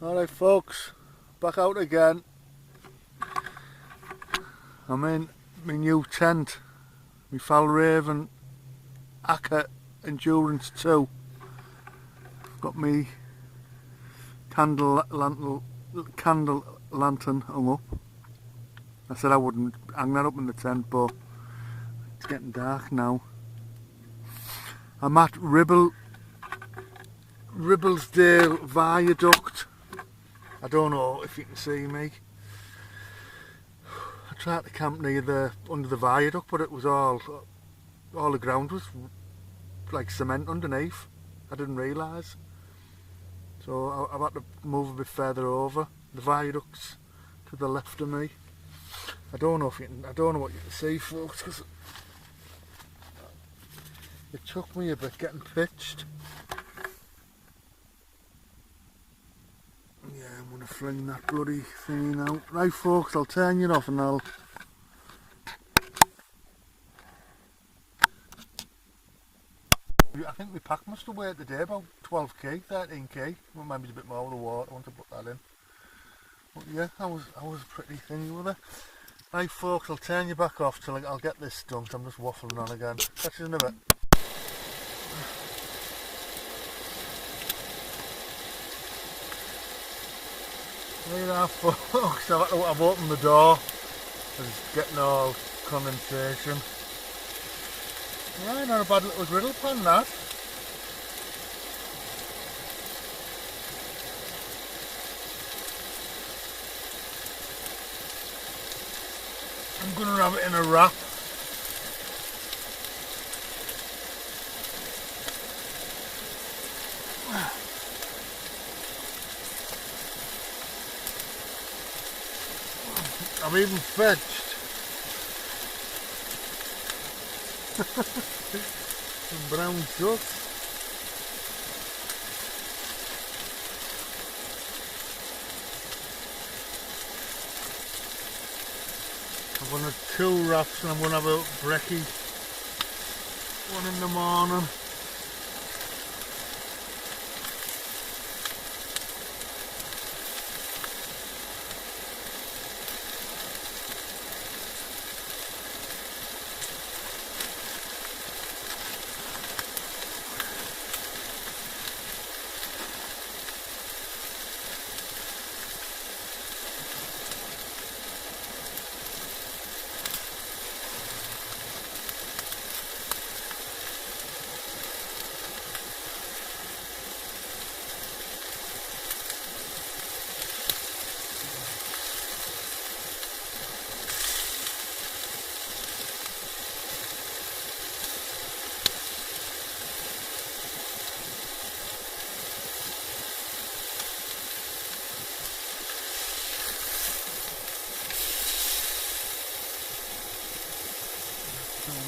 Alright folks, back out again. I'm in my new tent, my Fjallraven Akka Endurance 2. I've got my candle lantern hung up. I said I wouldn't hang that up in the tent, but it's getting dark now. I'm at Ribbleshead Viaduct. I don't know if you can see me. I tried to camp near under the viaduct, but it was all the ground was like cement underneath. I didn't realise. So I've had to move a bit further over. The viaduct's to the left of me. I don't know what you can see, folks, because it took me a bit getting pitched. Yeah, I'm going to fling that bloody thingy now. Right folks, I'll turn you off and I think my pack must have weighed today about 12k, 13k. Well, maybe a bit more with the water, I want to put that in. But yeah, I was pretty thingy with it. Right folks, I'll turn you back off till I'll get this done. I'm just waffling on again. Catch you in a bit. There you are folks, I've opened the door. It's getting all condensation. Right, not a bad little griddle pan that. I'm going to wrap it in a wrap. I've even fetched some brown ducks. I'm going to have 2 wraps and I'm going to have a brekkie, one in the morning.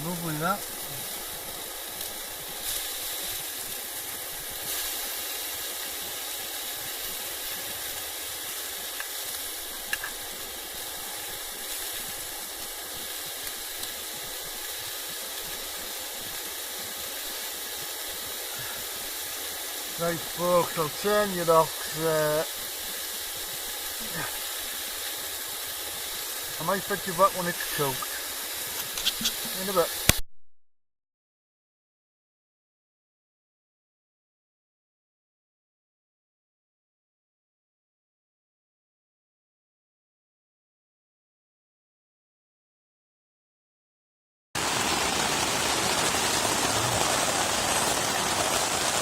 Lovely that. Right folks, I'll turn you off. I might fetch you back when it's cooked. In a bit.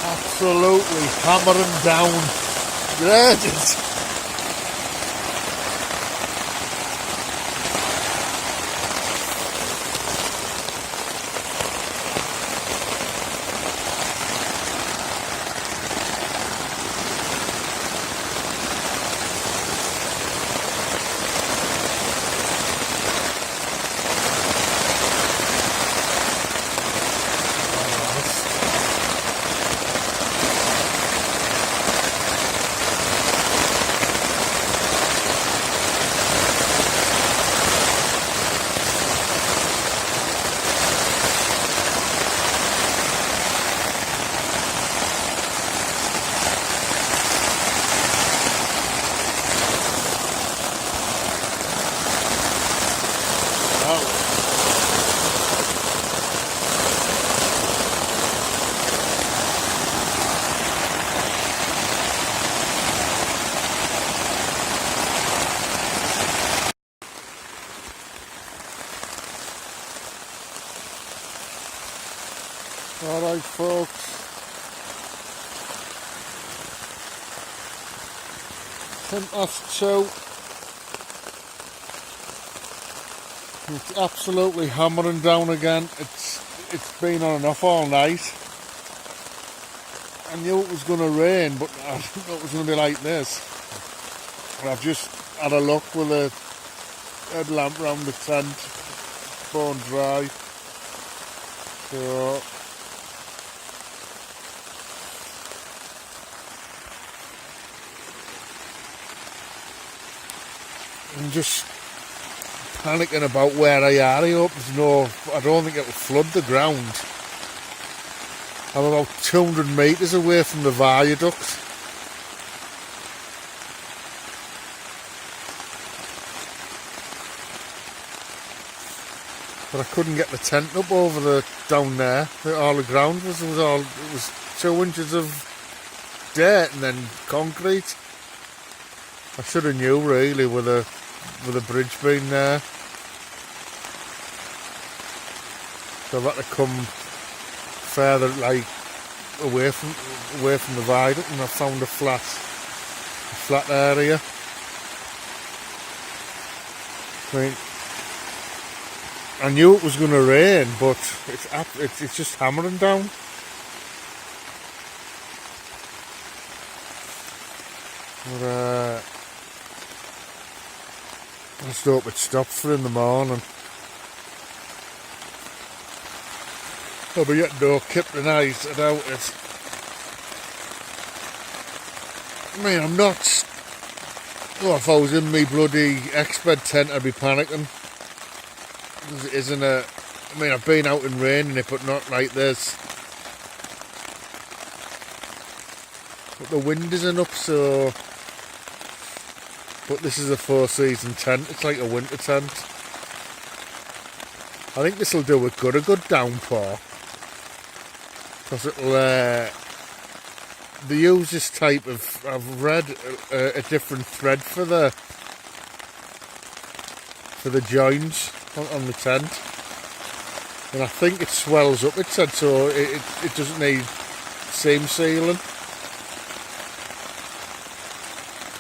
Absolutely hammering down. Gorgeous. Alright folks, 2:10. It's absolutely hammering down again. It's been on and off all night. I knew it was going to rain, but I didn't know it was going to be like this. And I've just had a look with a headlamp round the tent, bone dry. So I'm just panicking about where I are. I hope I don't think it will flood the ground. I'm about 200 metres away from the viaduct. But I couldn't get the tent up down there. All the ground was 2 inches of dirt and then concrete. I should have knew really with a bridge being there. So I've had to come further away from the viaduct, and I found a flat area. I mean, I knew it was going to rain, but it's just hammering down. But I just hope it stops for in the morning. I'll be getting no kryptonite, I doubt it. I mean, I'm not... Oh, if I was in me bloody expert tent, I'd be panicking. Because it isn't a... I mean, I've been out in rain in it, but not like this. But the wind isn't up, so... But this is a 4-season tent. It's like a winter tent. I think this will do it good, a good downpour. Because it'll... they use this type of... I've read a different thread for the joins on the tent. And I think it swells up, it said, so it doesn't need seam sealing.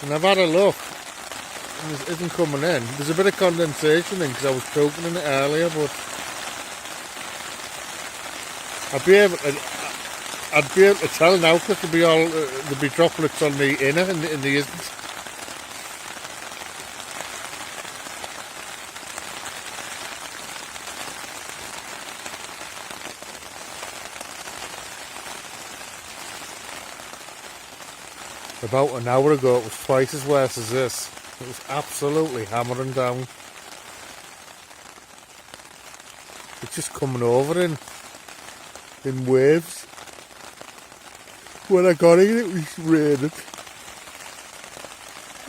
And I've had a look. And it isn't coming in. There's a bit of condensation in because I was poking in it earlier, but I'd be able to tell now because there'd be droplets on the inner and the isn't. About an hour ago it was twice as worse as this. It was absolutely hammering down. It's just coming over in waves. When I got in it was raining.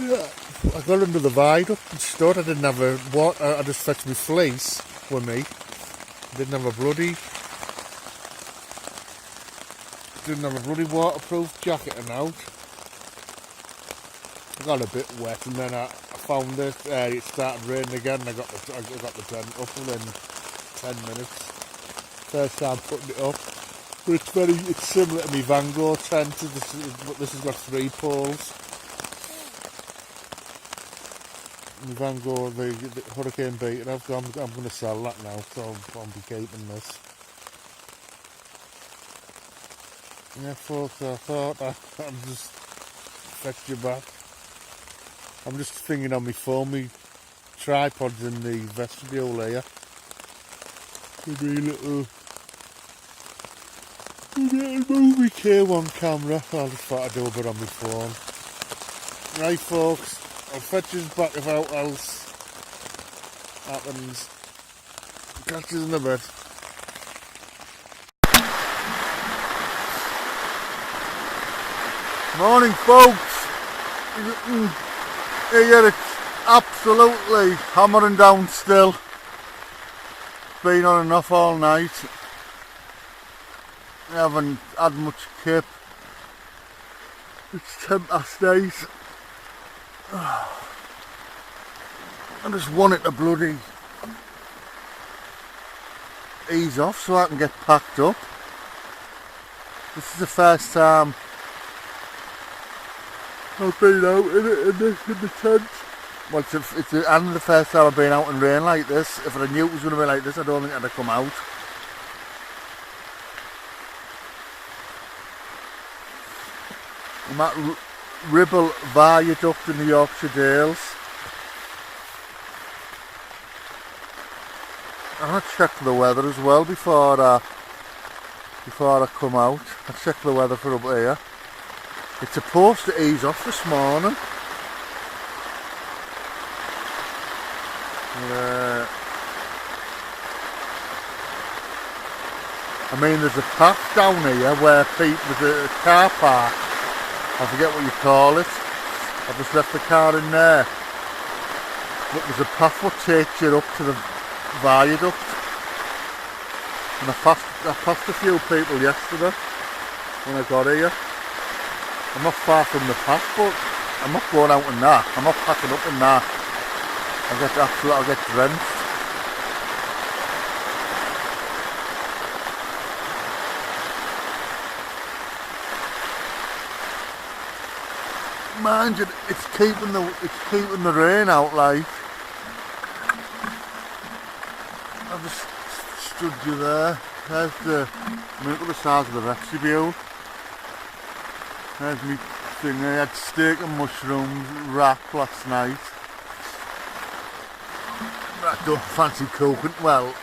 Yeah. I got under the viaduct and stood. I didn't have a water. I just fetched my fleece with me. I didn't have a bloody waterproof jacket and out. I got a bit wet and then I found it. It started raining again and I got the tent up within 10 minutes. First time putting it up. But it's similar to my Vango tent. This has got 3 poles. My Vango, the Hurricane Beater, I'm going to sell that now, so I'll be keeping this. Yeah, folks, I thought I'd just fetch you back. I'm just thinking on my phone, my tripod's in the vestibule here. With my little movie K1 camera. I just thought I'd do a bit on my phone. Right folks, I'll fetch you back if out else happens. Catch you in a bit. Morning folks. Here it's absolutely hammering down still. Been on and off all night. I haven't had much kip. It's 8:10. I just want it to bloody ease off so I can get packed up. This is the first time I've been out in the tent. Well, and the first time I've been out in rain like this. If I knew it was going to be like this, I don't think I'd have come out. I'm at Ribbleshead Viaduct in the Yorkshire Dales. I'm going to check the weather as well before I come out. I check the weather for up here. It's supposed to ease off this morning. I mean, there's a path down here where there's a car park. I forget what you call it. I've just left the car in there. But there's a path that takes you up to the viaduct. And I passed a few people yesterday when I got here. I'm not far from the path, but I'm not going out in that. I'm not packing up in that. I'll get drenched. Mind you, it's keeping the rain out, like. I've just stood you there. There's look at the size of the vestibule. There's me thing. I had steak and mushrooms wrap last night. I don't fancy cooking. Well,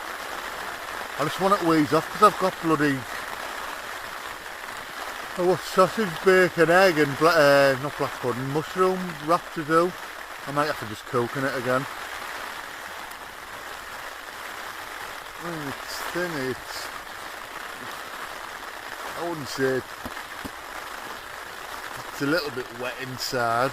I just want it to ease off because I've got bloody sausage, bacon, egg and not black pudding, mushroom wrap to do. I might have to just cook in it again. I wouldn't say it's a little bit wet inside.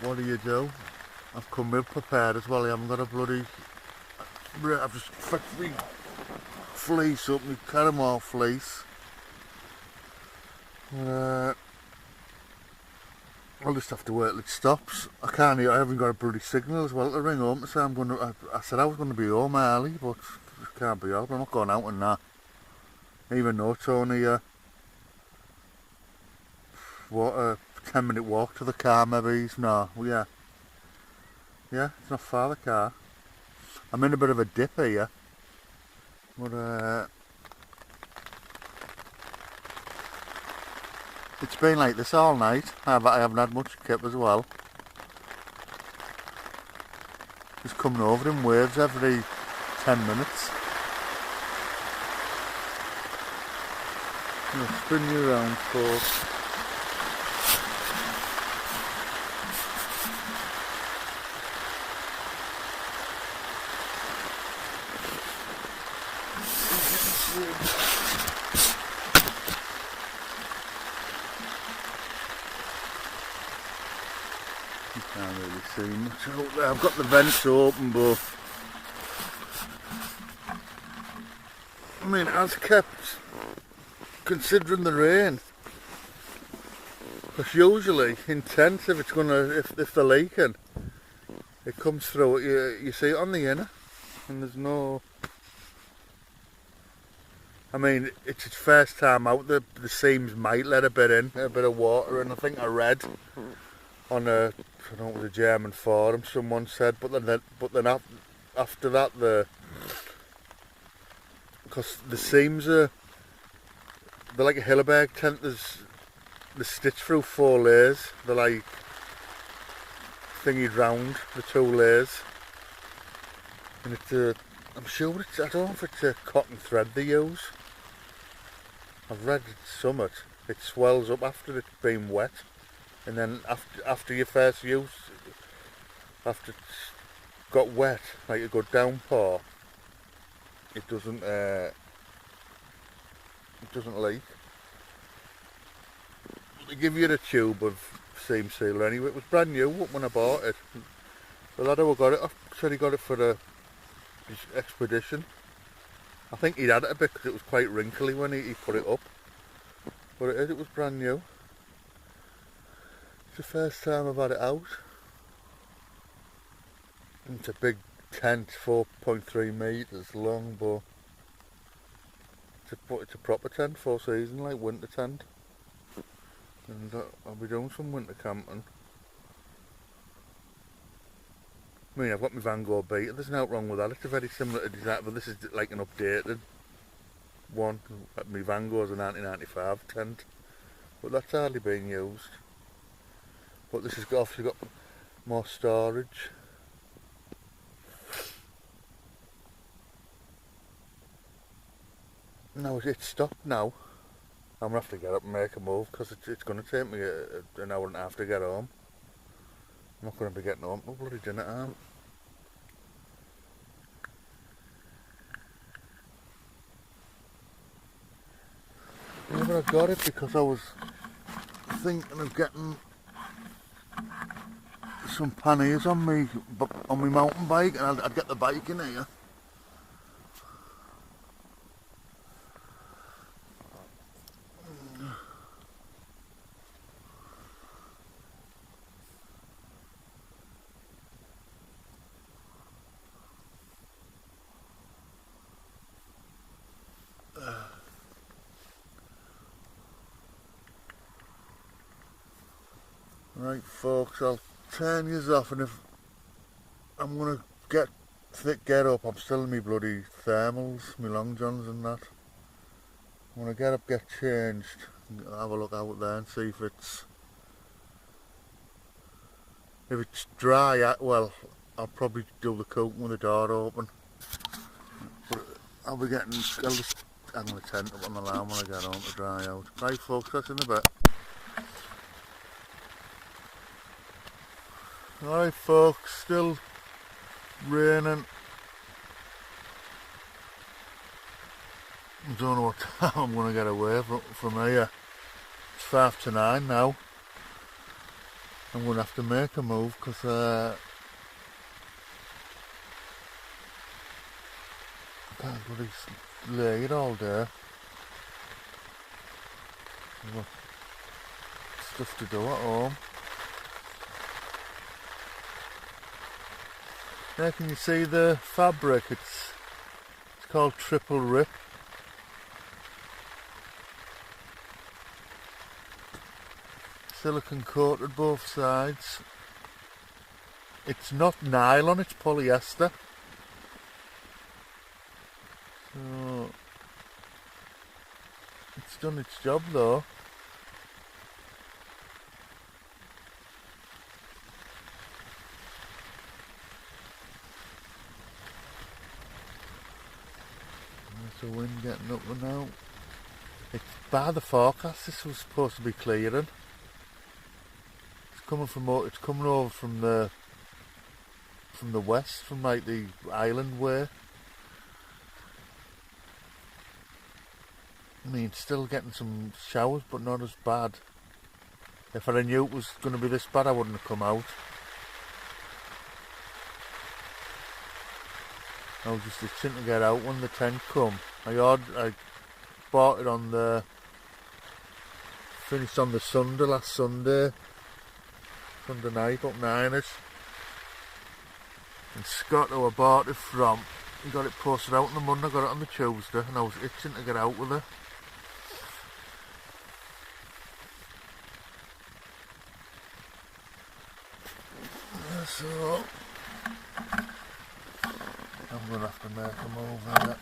What do? I've come in prepared as well. I haven't got a bloody... I've just fixed me fleece up, my caramel fleece. I'll just have to wait till it stops. I haven't got a bloody signal as well to ring home to say I said I was going to be home early, but it can't be helped. I'm not going out in that. Even though it's only a 10-minute walk to the car maybe. No, well, yeah, it's not far, the car. I'm in a bit of a dip here, but it's been like this all night. I haven't had much kip as well. Just coming over in waves every 10 minutes. I'll spin you around, folks. You can't really see much out there. I've got the vents open, but I mean, it has kept, considering the rain, because usually in tents, if they're leaking, it comes through. You see it on the inner, and there's no. I mean, it's its first time out. The seams might let a bit of water in. I think I read on I don't know, it was a German forum, someone said, but then after that, because the seams they're like a Hilleberg tent. They're stitched through 4 layers. They're like thingied round the 2 layers, and I'm sure I don't know if it's a cotton thread they use. I've read it swells up after it's been wet, and then after your first use, after it's got wet, like a good downpour, it doesn't leak. They give you the tube of seam sealer anyway. It was brand new when I bought it. The lad who got it said he got it for his expedition. I think he'd had it a bit because it was quite wrinkly when he put it up. But it was brand new. It's the first time I've had it out. It's a big tent, 4.3 metres long, but it's a proper tent, 4 season, like winter tent. And I'll be doing some winter camping. I mean, I've got my Vanguard Beta, there's nothing wrong with that. It's a very similar to that, but this is like an updated one. My Vanguard's a 1995 tent, but that's hardly being used. But this has obviously got more storage. No, it's stopped now. I'm going to have to get up and make a move because it's going to take me an hour and a half to get home. I'm not going to be getting home till bloody dinner time. Yeah, but I got it because I was thinking of getting some panniers on my mountain bike, and I'd get the bike in here. Right folks, I'll turn yous off, and if I'm going to get up, I'm still in my bloody thermals, my long johns and that. I'm going to get up, get changed, and have a look out there and see if it's dry. Well, I'll probably do the cooking with the door open. But I'll just hang the tent up on the lamb when I get home to dry out. Right folks, that's in a bit. Alright folks, still raining. I don't know what time I'm going to get away from here. It's 9:05 now. I'm going to have to make a move because I can't really lay it all day. I've got stuff to do at home. There, can you see the fabric? It's called triple rip. Silicone coated both sides. It's not nylon, it's polyester. So it's done its job though. The wind getting up and out. It's by the forecast. This was supposed to be clearing. It's coming over from the west, from like the island way. I mean, still getting some showers, but not as bad. If I knew it was going to be this bad, I wouldn't have come out. I was just itching to get out when the tent come. I bought it finished on the last Sunday night, up 9ish. And Scott, who I bought it from, he got it posted out on the Monday, I got it on the Tuesday, and I was itching to get out with it. So I'm going to have to make a move here.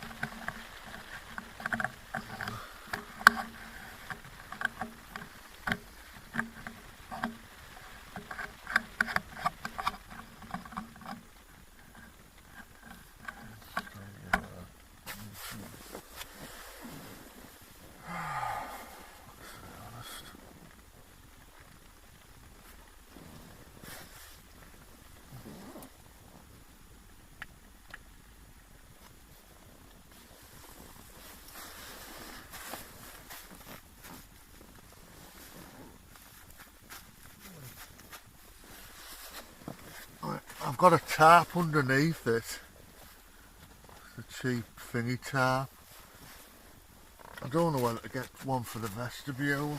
I've got a tarp underneath it. It's a cheap thingy tarp. I don't know whether to get one for the vestibule.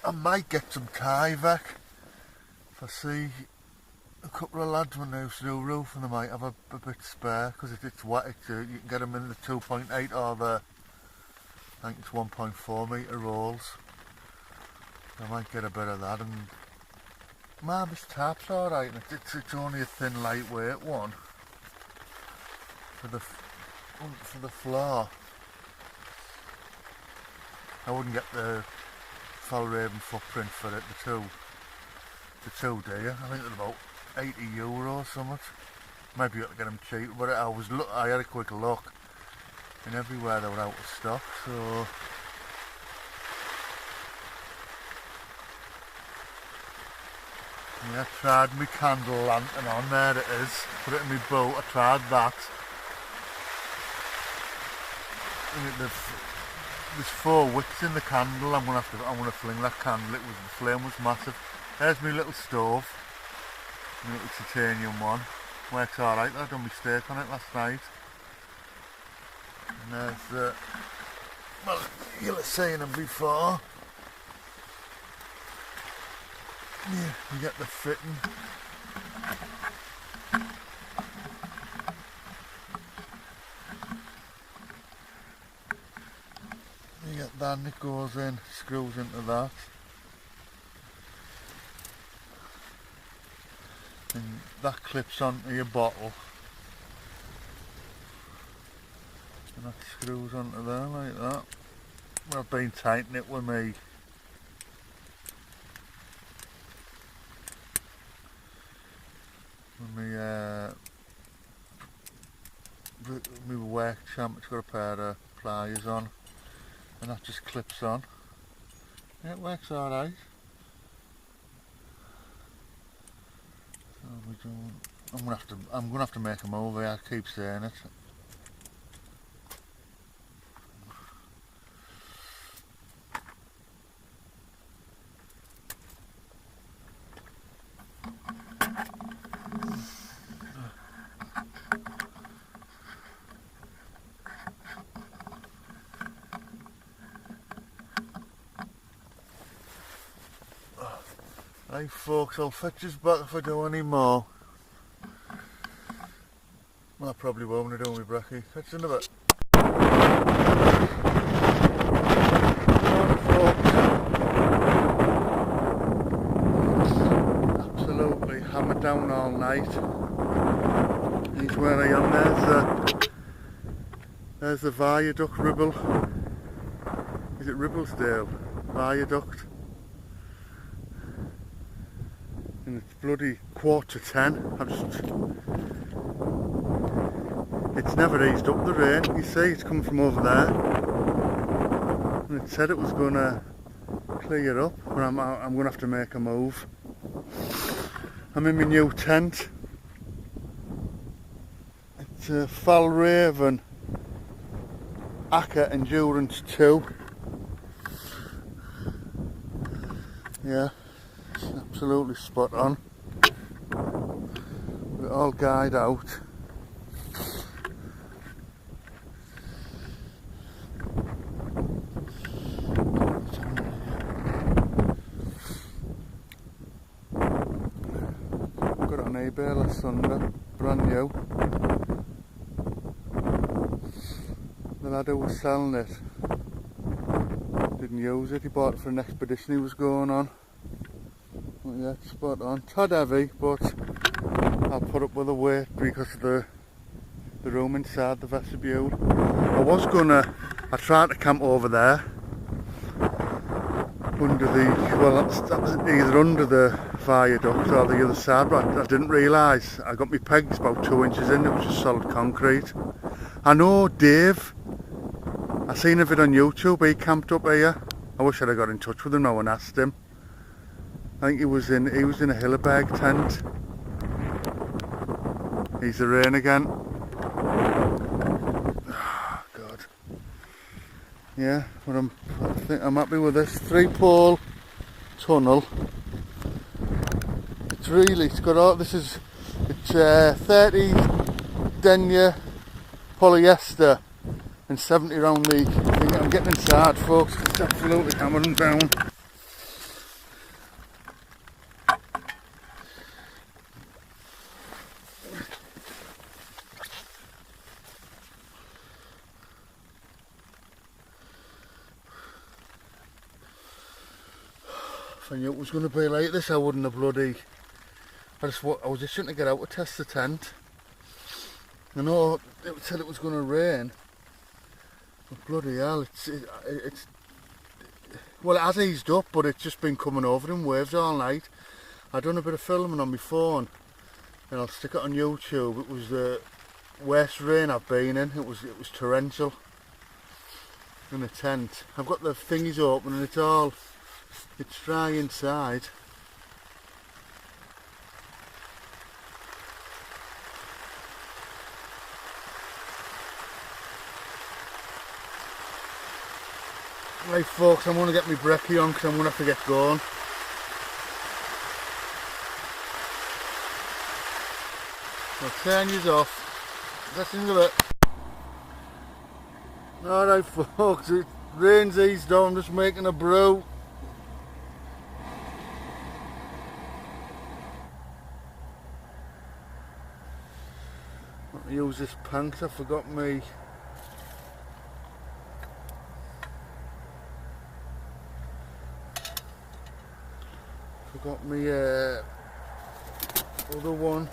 I might get some Tyvek if I see a couple of lads when they used to do roof, and they might have a bit spare because it's wet. You can get them in the 2.8 or the, I think it's 1.4 metre rolls. I might get a bit of that. And man, this tarp's alright, and it's only a thin, lightweight one for the floor. I wouldn't get the Fjallraven footprint for it, the two dear. I think they're about €80 or something. Maybe you ought to get them cheaper, but I had a quick look, and everywhere they were out of stock, so yeah, I tried my candle lantern on, there it is, put it in my boat, I tried that. And there's 4 wicks in the candle. I'm gonna fling that candle. The flame was massive. There's my little stove, my little titanium one. Works alright. I done my steak on it last night. And there's well, you'll have seen them before. Yeah, you get the fitting. You get that, and it goes in, screws into that. And that clips onto your bottle. And that screws onto there like that. I've been tightening it with me. My work champ, it's got a pair of pliers on, and that just clips on. Yeah, it works alright. So I'm gonna have to make them over. I keep saying it. Right folks, I'll fetch us back if I do any more. Well, I probably won't when I do my brekkie. Catch you in a bit. Absolutely hammered down all night. Here's where I am. There's the Viaduct Is it Ribbleshead? Viaduct. And it's bloody 10:15. It's never eased up, the rain. You see, it's coming from over there. And it said it was going to clear up, but I'm going to have to make a move. I'm in my new tent. It's a Fjallraven Akka Endurance 2. Yeah. Absolutely spot on. We're all guyed out. Got it on eBay last Sunday, brand new. The lad who was selling it didn't use it. He bought it for an expedition he was going on. Well, yeah, it's spot on. Tad heavy, but I'll put up with the weight because of the room inside the vestibule. I tried to camp over there, under that was either under the viaduct or the other side, but I didn't realise. I got my pegs about 2 inches in, it was just solid concrete. I know Dave, I seen a video on YouTube, he camped up here. I wish I'd have got in touch with him now and asked him. I think he was in a Hilleberg tent. He's the rain again. Oh, God. Yeah, but I'm happy with this 3-pole tunnel. it's got all, it's 30 denier polyester and 70 round the thing. I'm getting inside, folks, it's absolutely hammering down. If I knew it was going to be like this, I wouldn't have bloody... I was just trying to get out to test the tent. I know it said it was going to rain, but bloody hell, it's well, it has eased up, but it's just been coming over in waves all night. I've done a bit of filming on my phone, and I'll stick it on YouTube. It was the worst rain I've been in. It was torrential in the tent. I've got the thingies open, and it's dry inside. Right folks, I'm going to get my brekkie on because I'm going to have to get going. I'll turn yous off. That's the end of it. Alright folks, it rain's eased down, I'm just making a brew. I'll use this pan because I forgot my... Got me other one.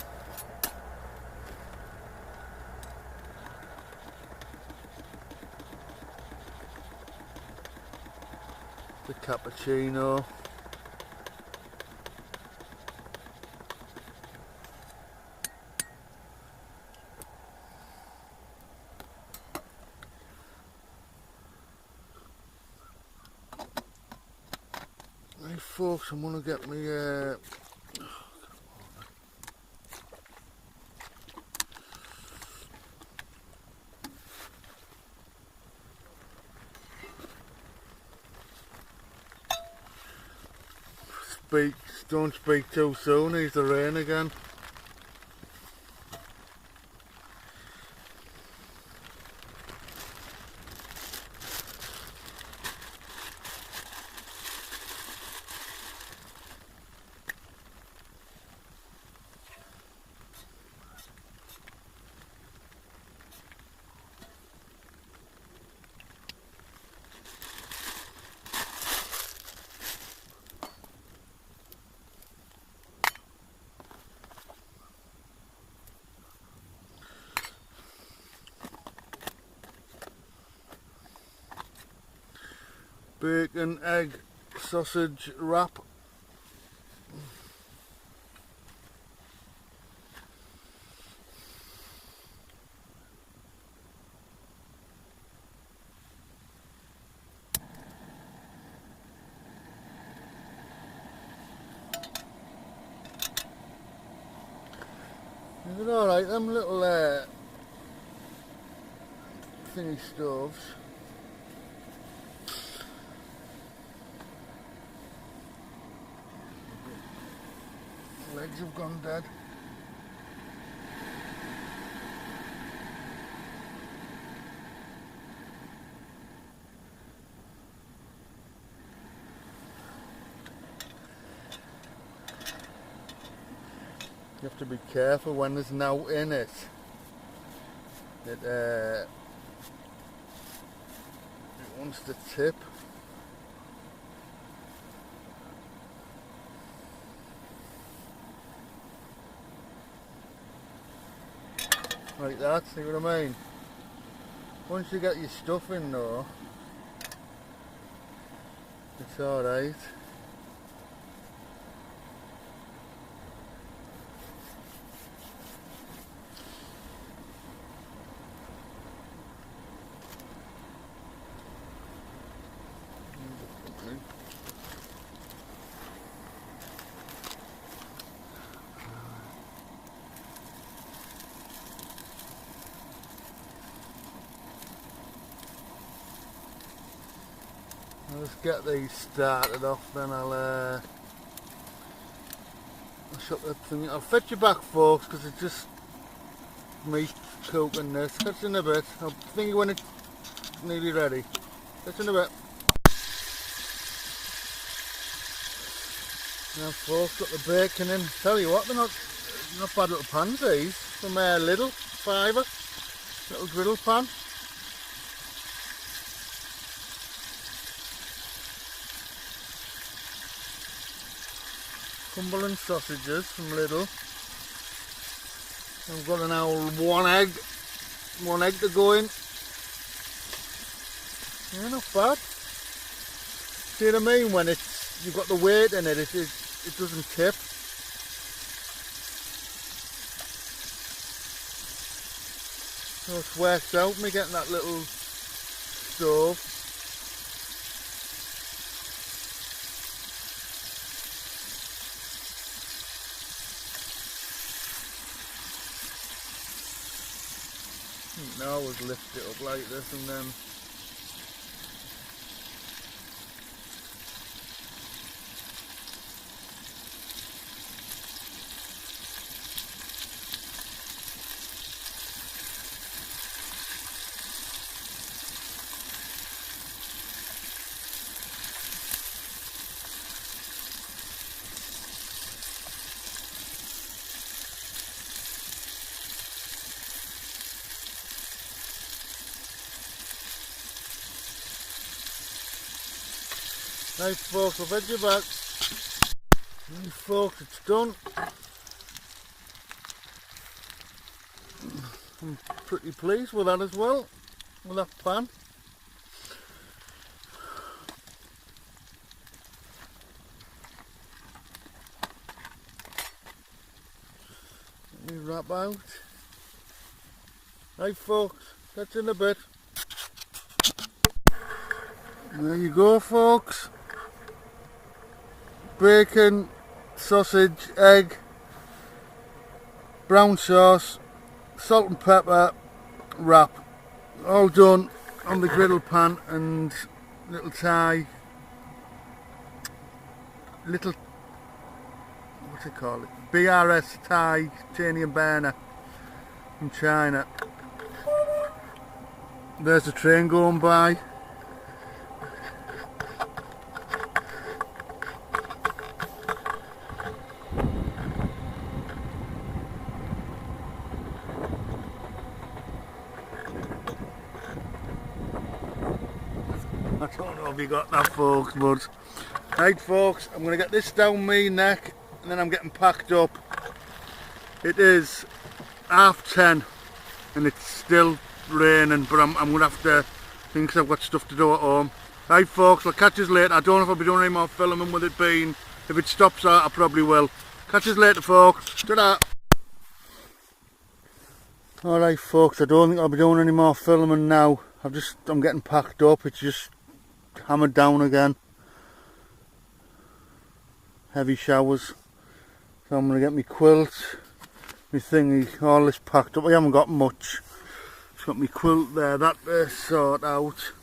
The cappuccino. Right folks, I'm gonna get me don't speak too soon, here's the rain again. Bacon, egg, sausage wrap. Is it alright, them little thingy stoves? Legs have gone dead. You have to be careful when there's no in it. It wants to tip. Like that, see what I mean? Once you get your stuff in though, it's alright. Let's get these started off, then I'll Shut that thing. I'll fetch you back, folks, because it's just me cooking this. Catch you in a bit. I'll think you when it's nearly ready. Catch you in a bit. Now, folks, got the bacon in. Tell you what, they're not bad little pans, these. From Lidl, fiver. Little griddle pan. Cumberland sausages from Lidl. I've got an old one egg to go in. Yeah, not bad. See what I mean? When you've got the weight in it, it doesn't tip. So it's worked out me getting that little stove. Now I always lift it up like this and then right, folks, I'll fetch you back. And folks, it's done. I'm pretty pleased with that as well, with that pan. Let me wrap out. Right, folks, catch you in a bit. There you go, folks. Bacon, sausage, egg, brown sauce, salt and pepper, wrap. All done on the griddle pan and little what's it called? BRS Thai titanium burner from China. There's a train going by. I don't know if you got that, folks, but right, folks, I'm going to get this down my neck and then I'm getting packed up. It is 10:30 and it's still raining, but I'm going to have to think 'cause I've got stuff to do at home. Right, folks, I'll catch you later. I don't know if I'll be doing any more filming with it being. If it stops out, I probably will. Catch you later, folks. Ta-da! Alright, folks, I don't think I'll be doing any more filming now. I'm getting packed up. It's just hammered down again. Heavy showers. So I'm going to get my quilt, my thingy, all this packed up. I haven't got much. Just got my quilt there, that there sort out.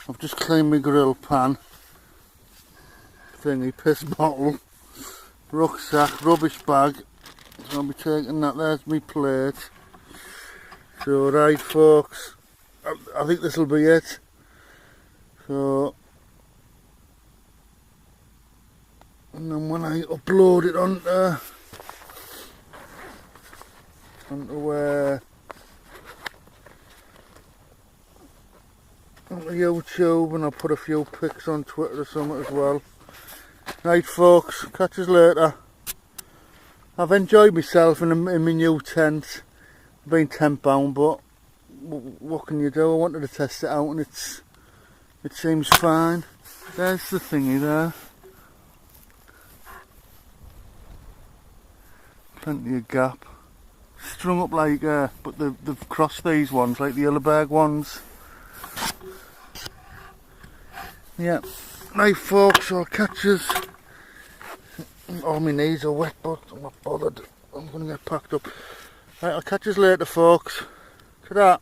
I've just cleaned my grill pan, thingy, piss bottle, rucksack, rubbish bag. So I'll be taking that. There's my plate. So right, folks, I think this will be it. So, and then when I upload it onto YouTube, and I'll put a few pics on Twitter or something as well. Right, folks, catch us later. I've enjoyed myself in my new tent. Been £10, but what can you do? I wanted to test it out and it seems fine. There's the thingy there. Plenty of gap. Strung up like, but they've crossed these ones, like the Yellowberg ones. Yeah. Right, folks, I'll catch us. Oh, my knees are wet, but I'm not bothered. I'm going to get packed up. Right, I'll catch us later, folks. Ta-da.